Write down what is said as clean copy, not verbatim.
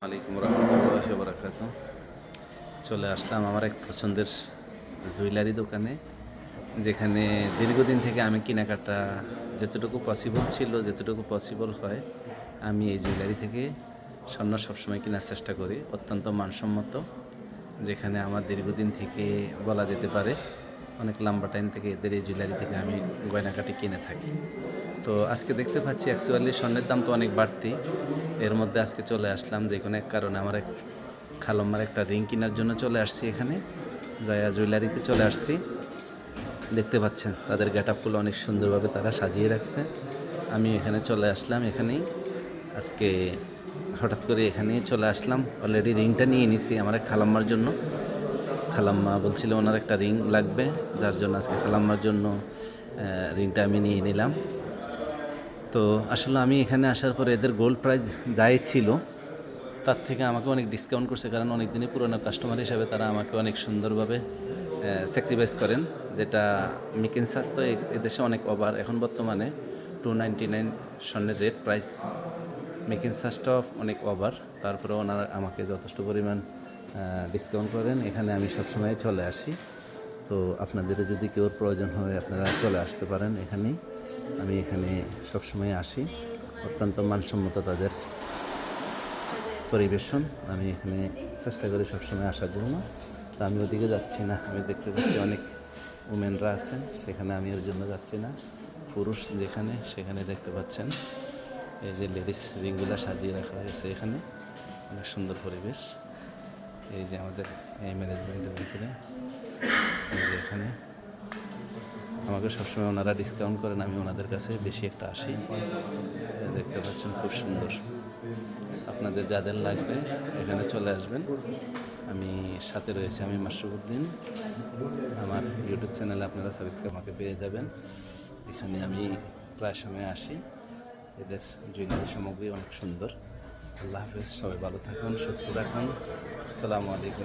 আলাইকুম রহমতুল্লাহি ওয়া বারাকাতুহু। চলে আসলাম আমার এক পছন্দের জুয়েলারি দোকানে, যেখানে দীর্ঘদিন থেকে আমি কেনাকাটা যতটুকু পসিবল ছিল, যতটুকু পসিবল হয়, আমি এই জুয়েলারি থেকে স্বর্ণ সবসময় কেনার চেষ্টা করি। অত্যন্ত মানসম্মত, যেখানে আমার দীর্ঘদিন থেকে বলা যেতে পারে অনেক লম্বা টাইম থেকে এদের এই জুয়েলারি থেকে আমি গয়নাকাটি কিনে থাকি। তো আজকে দেখতে পাচ্ছি অ্যাকচুয়ালি স্বর্ণের দাম তো অনেক বাড়তি। এর মধ্যে আজকে চলে আসলাম যে কোনো এক কারণে আমার এক খালাম্মার একটা রিং কেনার জন্য চলে আসছি। এখানে জায়া জুয়েলারিতে চলে আসছি। দেখতে পাচ্ছেন তাদের গেট আপগুলো অনেক সুন্দরভাবে তারা সাজিয়ে রাখছে। আমি এখানে চলে আসলাম, এখানেই আজকে হঠাৎ করে এখানেই চলে আসলাম। অলরেডি রিংটা নিয়ে নিছি আমার এক খালাম্মার জন্য। খালাম্মা বলছিল ওনার একটা রিং লাগবে, যার জন্য আজকে খালাম্মার জন্য রিংটা আমি নিয়ে নিলাম। তো আসলে আমি এখানে আসার পরে এদের গোল্ড প্রাইস যাই ছিল তার থেকে আমাকে অনেক ডিসকাউন্ট করছে, কারণ অনেক দিনই পুরনো কাস্টমার হিসাবে তারা আমাকে অনেক সুন্দরভাবে স্যাক্রিফাইস করেন। যেটা মেকিং চার্জ তো এদেশে অনেক ওভার এখন বর্তমানে 299 স্বর্ণের রেট প্রাইস, মেকিং চার্জটাও অনেক ওভার। তারপরে ওনারা আমাকে যথেষ্ট পরিমাণ ডিসকাউন্ট করেন। এখানে আমি সবসময় চলে আসি। তো আপনাদেরও যদি কেউ প্রয়োজন হয় আপনারা চলে আসতে পারেন এখানেই। আমি এখানে সবসময় আসি, অত্যন্ত মানসম্মত তাদের পরিবেশন। আমি এখানে চেষ্টা করি সবসময় আসার জন্য। তো আমি ওদিকে যাচ্ছি না, আমি দেখতে পাচ্ছি অনেক উমেনরা আছেন, সেখানে আমি ওর জন্য যাচ্ছি না। পুরুষ যেখানে সেখানে দেখতে পাচ্ছেন এই যে লেডিস রিংগুলো সাজিয়ে রাখা হয়েছে। এখানে অনেক সুন্দর পরিবেশ। এই যে আমাদের এই ম্যানেজমেন্টের ভিতরে এই যে এখানে আমাকে সবসময় ওনারা ডিসকাউন্ট করেন, আমি ওনাদের কাছে বেশি একটা আসি। দেখতে পাচ্ছেন খুব সুন্দর। আপনাদের যাদের লাগবে এখানে চলে আসবেন। আমি সাথে রয়েছে আমি মাশরুফউদ্দিন। আমার ইউটিউব চ্যানেলে আপনারা সাবস্ক্রাইব আমাকে পেয়ে যাবেন। এখানে আমি প্রায় সময় আসি। এদের জুয়েলারি সামগ্রী অনেক সুন্দর। আল্লাহ হাফেজ, সবাই ভালো থাকুন, সুস্থ থাকুন। আসসালামু আলাইকুম।